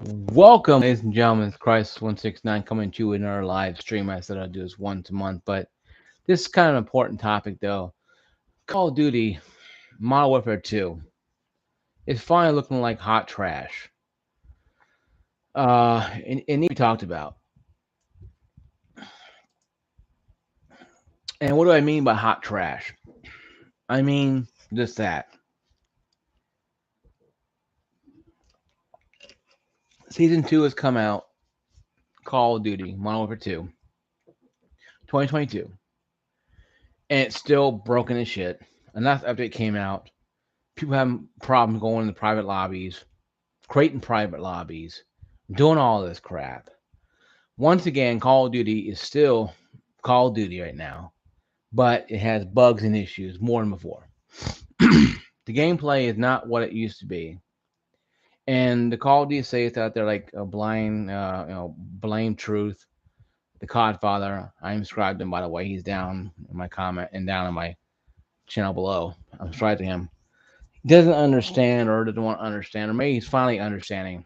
Welcome, ladies and gentlemen. It's Christ169 coming to you in our live stream. I said I'd do this once a month, but this is kind of an important topic, though. Call of Duty Modern Warfare 2 is finally looking like hot trash. And we talked about. And what do I mean by hot trash? I mean just that. Season 2 has come out, Call of Duty Modern Warfare 2, 2022, and it's still broken as shit. Enough update came out. People having problems going into private lobbies, creating private lobbies, doing all this crap. Once again, Call of Duty is still Call of Duty right now, but it has bugs and issues more than before. The gameplay is not what it used to be, and the Call of Duty says out there like a blind, blame truth. The Codfather, I am subscribed to him by the way. He's down in my comment and down in my channel below. I'm subscribed to him. He doesn't understand or doesn't want to understand, or maybe he's finally understanding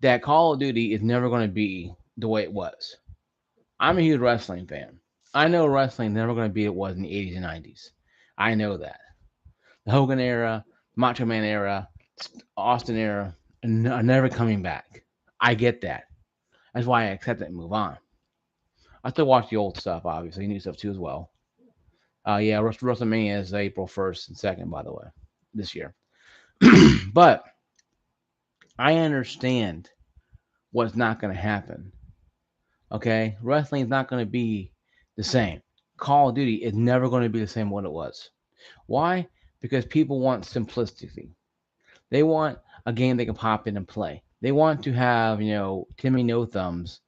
that Call of Duty is never going to be the way it was. I'm a huge wrestling fan. I know wrestling is never going to be what it was in the 80s and 90s. I know that. The Hogan era, Macho Man era, Austin era are never coming back. I get that. That's why I accept it and move on. I still watch the old stuff, obviously, new stuff too as well. Yeah, WrestleMania is April 1st and 2nd, by the way, this year. But I understand what's not going to happen. Okay, wrestling is not going to be the same. Call of Duty is never going to be the same what it was. Why? Because people want simplicity. They want a game they can pop in and play. They want to have, Timmy No Thumbs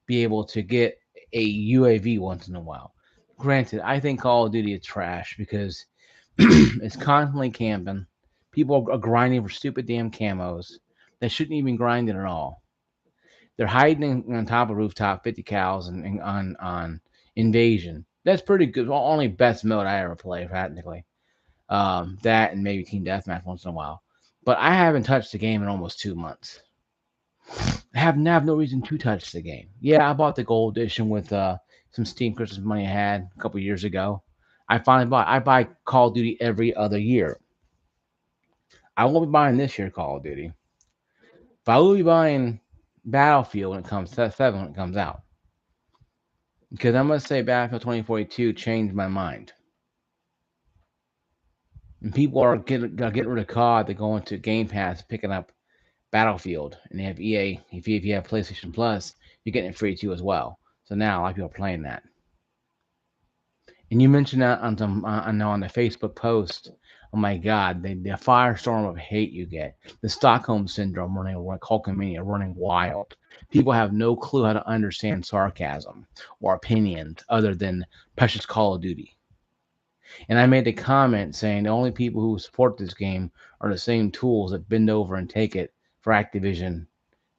be able to get a UAV once in a while. Granted, I think Call of Duty is trash because it's constantly camping. People are grinding for stupid damn camos. They shouldn't even grind it at all. They're hiding on top of a rooftop, 50 cows, and on Invasion. That's pretty good. Well, only best mode I ever play, technically. That and maybe Team Deathmatch once in a while. But I haven't touched the game in almost 2 months. I have no reason to touch the game. Yeah, I bought the gold edition with some Steam Christmas money I had a couple years ago. I finally bought. I buy Call of Duty every other year. I won't be buying this year Call of Duty, but I will be buying Battlefield when it comes to 7 when it comes out. Because I must say, Battlefield 2042 changed my mind. And people are getting rid of COD. They're going to Game Pass, picking up Battlefield, and they have EA. If you have PlayStation Plus, you're getting it free too as well. So now a lot of people are playing that. And you mentioned that on the Facebook post. Oh my God, the firestorm of hate you get, the Stockholm syndrome running, like Hulkamania running wild. People have no clue how to understand sarcasm or opinions other than precious Call of Duty. And I made a comment saying the only people who support this game are the same tools that bend over and take it for Activision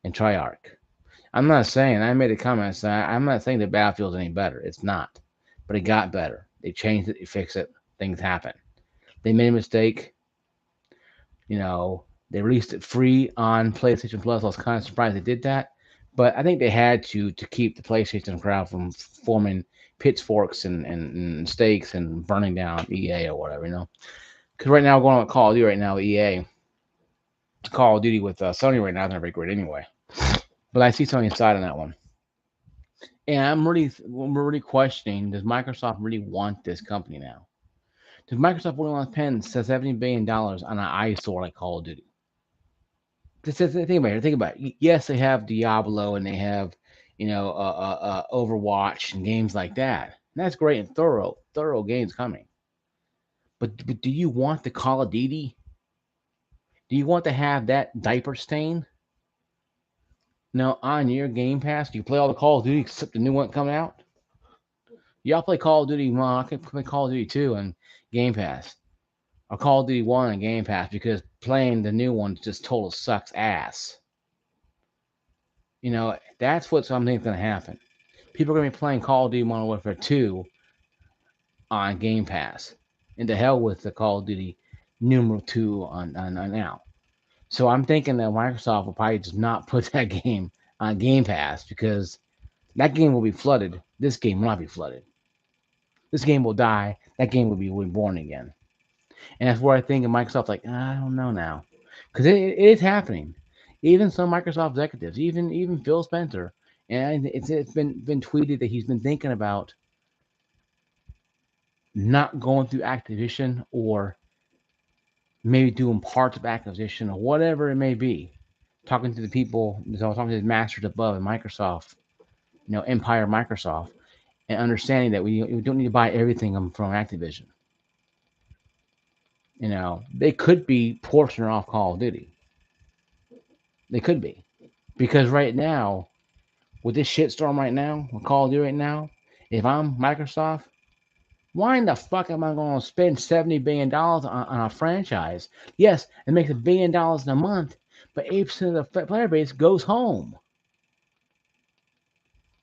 and Treyarch. I made a comment saying I'm not saying the Battlefield's any better. It's not. But it got better. They changed it, they fixed it, things happen. They made a mistake, they released it free on PlayStation Plus. I was kind of surprised they did that. But I think they had to keep the PlayStation crowd from forming pitchforks and stakes and burning down EA or whatever. Because right now, going on with Call of Duty right now, with EA, Call of Duty with Sony right now is not very great anyway. But I see Sony's side on that one. And we're really questioning, does Microsoft really want this company now? Does Microsoft really want to spend $70 billion on an eyesore like Call of Duty? Just think about it. Think about it. Yes, they have Diablo and they have, Overwatch and games like that. And that's great and thorough games coming. But do you want the Call of Duty? Do you want to have that diaper stain? Now on your Game Pass, do you play all the Call of Duty except the new one coming out? Y'all play Call of Duty. Well, I can play Call of Duty 2 on Game Pass. Or Call of Duty 1 on Game Pass because playing the new one just total sucks ass. That's what something's going to happen. People are going to be playing Call of Duty Modern Warfare 2 on Game Pass. And to hell with the Call of Duty numeral 2 on now. So I'm thinking that Microsoft will probably just not put that game on Game Pass because that game will be flooded. This game will not be flooded. This game will die. That game will be reborn again. And that's where I think of Microsoft, like, I don't know now. Because it is happening. Even some Microsoft executives, even Phil Spencer, and it's been tweeted that he's been thinking about not going through Activision or maybe doing parts of Activision or whatever it may be. Talking to the people, talking to the masters above in Microsoft, Empire Microsoft, and understanding that we don't need to buy everything from Activision. They could be porting off Call of Duty. They could be. Because right now, with this shitstorm right now, with Call of Duty right now, if I'm Microsoft, why in the fuck am I going to spend $70 billion on a franchise? Yes, it makes $1 billion in a month, but 80% of the player base goes home.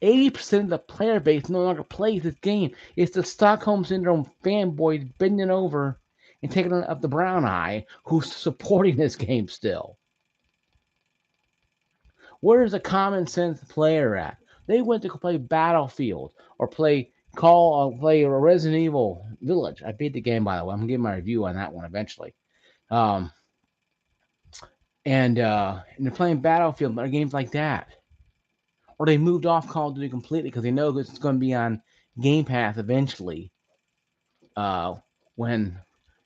80% of the player base no longer plays this game. It's the Stockholm Syndrome fanboys bending over and taking up the brown eye who's supporting this game still. Where's the common sense player at? They went to play Battlefield or play Resident Evil Village. I beat the game, by the way. I'm gonna give my review on that one eventually. Um, and they're playing Battlefield or games like that, or they moved off Call of Duty completely because they know it's going to be on Game Pass eventually. Uh, when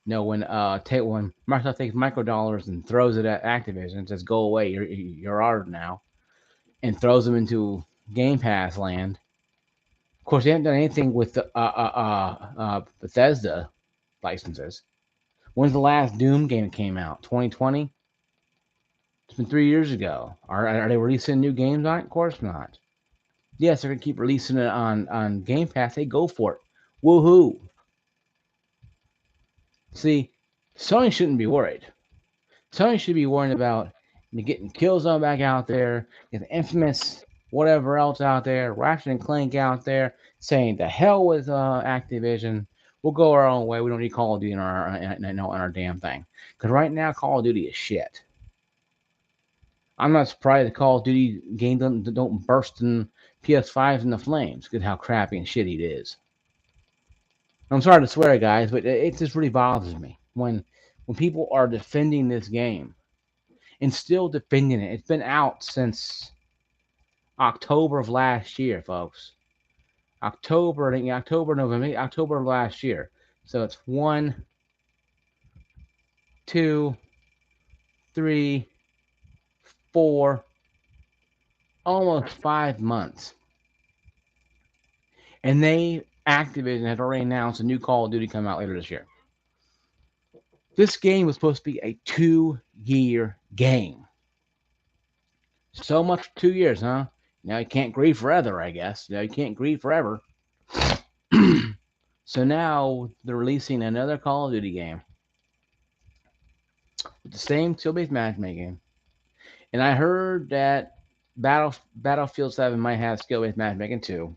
when Microsoft takes microdollars and throws it at Activision and says, "Go away, you're ours now," and throws them into Game Pass land. Of course, they haven't done anything with the Bethesda licenses. When's the last Doom game that came out? 2020? It's been 3 years ago. Are they releasing new games on it? Of course not. Yes, they're gonna keep releasing it on Game Pass. Hey, go for it. Woohoo! See, Sony shouldn't be worried. Sony should be worrying about getting Killzone back out there, get the infamous whatever else out there, Ratchet and Clank out there, saying the hell with Activision. We'll go our own way. We don't need Call of Duty in our damn thing. Because right now, Call of Duty is shit. I'm not surprised the Call of Duty game don't burst in PS5s in the flames because how crappy and shitty it is. I'm sorry to swear, guys, but it just really bothers me when people are defending this game and still defending it. It's been out since October of last year, folks. October, I think October, November, October of last year. So it's 1, 2, 3, 4, almost 5 months. And Activision has already announced a new Call of Duty come out later this year. This game was supposed to be a 2-year game. So much for 2 years, huh? Now you can't grieve forever, I guess. Now you can't grieve forever. So now they're releasing another Call of Duty game with the same skill-based matchmaking. And I heard that Battlefield 7 might have skill-based matchmaking too.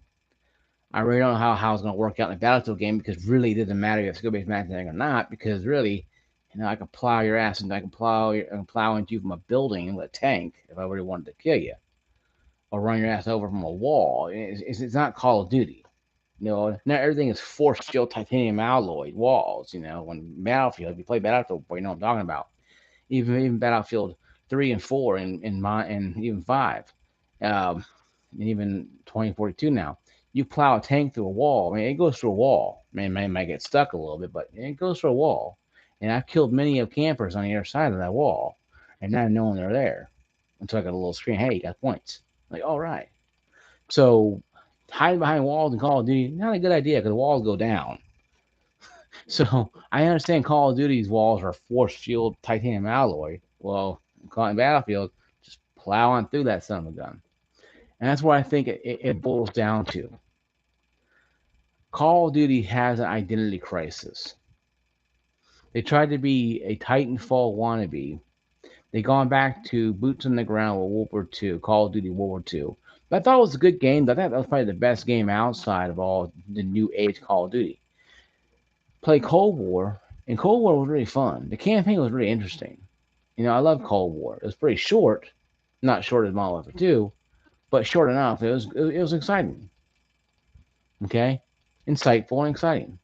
I really don't know how it's going to work out in the Battlefield game because really it doesn't matter if it's skill-based matchmaking or not because really, I can plow your ass and I can plow into you from a building with a tank if I really wanted to kill you, or run your ass over from a wall. It's not Call of Duty. Not everything is forced steel titanium alloy walls. When Battlefield, if you play Battlefield before, you know what I'm talking about. Even Battlefield 3 and 4 and even 5, and even 2042 now. You plow a tank through a wall. I mean, it goes through a wall. I mean, it might get stuck a little bit, but it goes through a wall. And I've killed many of campers on the other side of that wall, and not knowing they're there until I got a little screen. Hey, you got points. Like, all right. So hiding behind walls in Call of Duty, not a good idea because the walls go down. So I understand Call of Duty's walls are force shield titanium alloy. Well, in Battlefield, just plow on through that son of a gun. And that's what I think it boils down to. Call of Duty has an identity crisis. They tried to be a Titanfall wannabe. They gone back to boots on the ground with World War II, Call of Duty World War II. But I thought it was a good game. I thought that was probably the best game outside of all the new age Call of Duty. Play Cold War, and Cold War was really fun. The campaign was really interesting. I love Cold War. It was pretty short, not short as Modern Warfare 2, but short enough. It was exciting. Okay, insightful and exciting.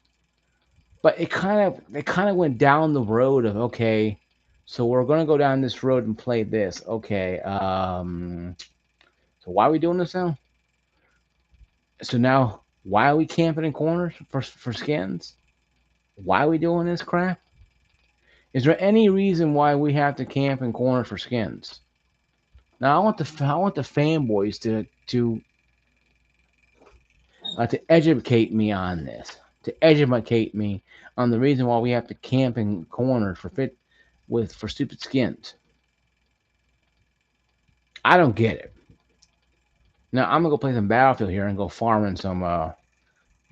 But it kind of went down the road of, okay, so we're gonna go down this road and play this. Okay, so why are we doing this now? So now, why are we camping in corners for skins? Why are we doing this crap? Is there any reason why we have to camp in corners for skins? Now I want the fanboys to educate me on this, to educate me on the reason why we have to camp in corners for stupid skins. I don't get it. Now I'm gonna go play some Battlefield here and go farming some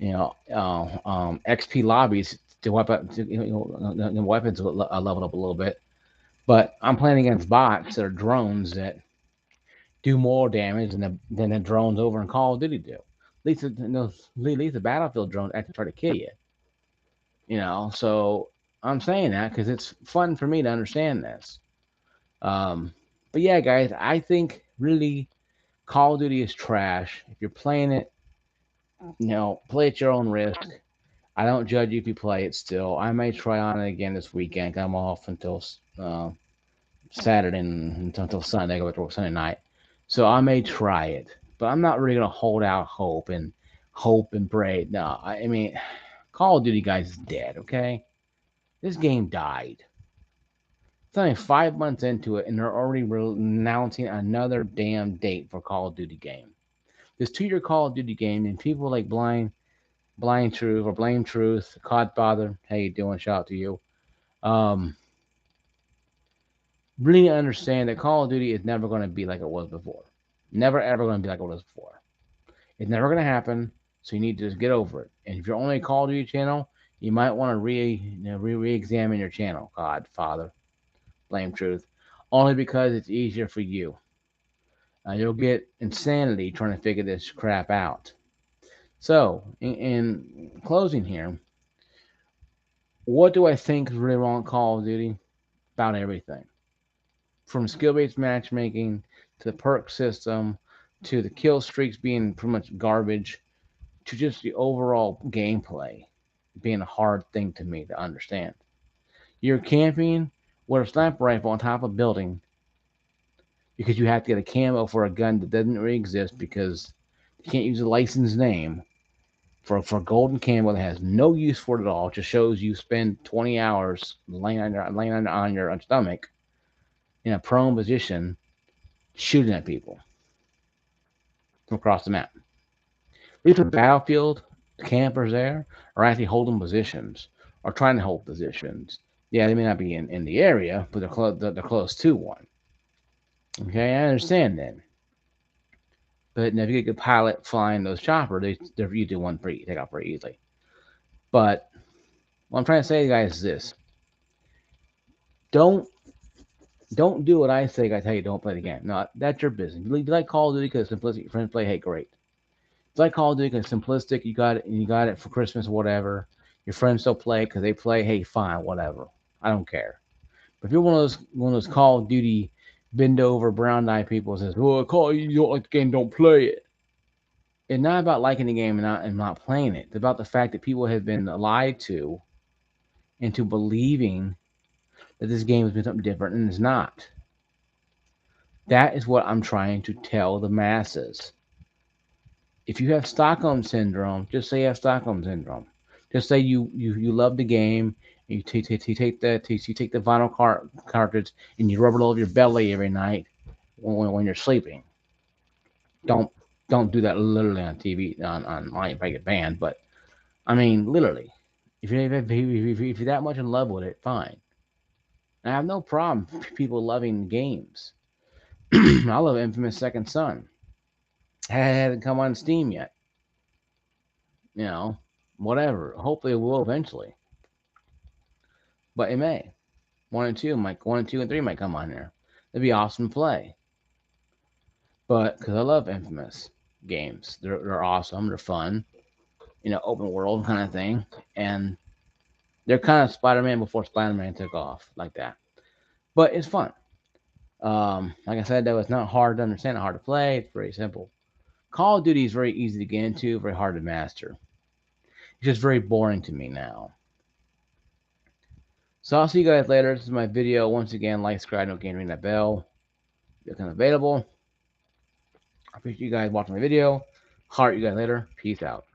XP lobbies to the weapons leveled up a little bit. But I'm playing against bots that are drones that do more damage than the drones over in Call of Duty do. At least the Battlefield drones actually try to kill you. So I'm saying that because it's fun for me to understand this. Um, but yeah, guys, I think really Call of Duty is trash. If you're playing it, play at your own risk. I don't judge you if you play it still. I may try on it again this weekend. 'Cause I'm off until Saturday and until Sunday. I go to work Sunday night. So I may try it. But I'm not really going to hold out hope and pray. No, I mean, Call of Duty, guys, is dead, okay? This game died. It's only 5 months into it, and they're already announcing another damn date for Call of Duty game. This 2 year Call of Duty game, and people like Blind Truth or Blame Truth, Codfather, how you doing? Shout out to you. Um, really understand that Call of Duty is never going to be like it was before. Never ever going to be like it was before. It's never going to happen. So you need to just get over it. And if you're only a Call of Duty channel, you might want to re-examine your channel. Godfather, Blame Truth, only because it's easier for you. You'll get insanity trying to figure this crap out. So, in closing here, what do I think is really wrong with Call of Duty? About everything. From skill based matchmaking to the perk system to the kill streaks being pretty much garbage to just the overall gameplay being a hard thing to me to understand. You're camping with a sniper rifle on top of a building because you have to get a camo for a gun that doesn't really exist because you can't use a licensed name for golden camo that has no use for it at all. It just shows you spend 20 hours laying on your stomach in a prone position shooting at people from across the map. At least with Battlefield, the campers there are actually holding positions or trying to hold positions. Yeah, they may not be in the area, but they're close to one. Okay, I understand that. But if you get a good pilot flying those choppers, they you do one pretty take off pretty easily. But what I'm trying to say, to you guys, is this: don't don't do what I say. I tell you, don't play the game. No, that's your business. You like Call of Duty because simplicity. Your friends play. Hey, great. It's like Call of Duty because simplistic. You got it for Christmas or whatever. Your friends still play because they play. Hey, fine, whatever. I don't care. But if you're one of those Call of Duty bend over brown eye people that says, "Well, Call you don't like the game, don't play it." It's not about liking the game and not playing it. It's about the fact that people have been lied to into believing that this game has been something different, and it's not. That is what I'm trying to tell the masses. If you have Stockholm syndrome, just say you have Stockholm syndrome. Just say you love the game. And you take the vinyl cartridge and you rub it all over your belly every night when you're sleeping. Don't don't do that literally on TV on if I get banned. But I mean literally, if you're that much in love with it, fine. I have no problem people loving games. I love Infamous Second Son. It hasn't come on Steam yet. You know, whatever. Hopefully, it will eventually, but it may. One and two and three might come on there. It'd be awesome to play. But because I love Infamous games, they're awesome. They're fun. Open world kind of thing, and they're kind of Spider-Man before Spider-Man took off like that. but it's fun. Like I said, though, it's not hard to understand, not hard to play. It's very simple. Call of Duty is very easy to get into, very hard to master. It's just very boring to me now. So I'll see you guys later. This is my video. Once again, like, subscribe, don't ring that bell. Become available. I appreciate you guys watching my video. Heart you guys later. Peace out.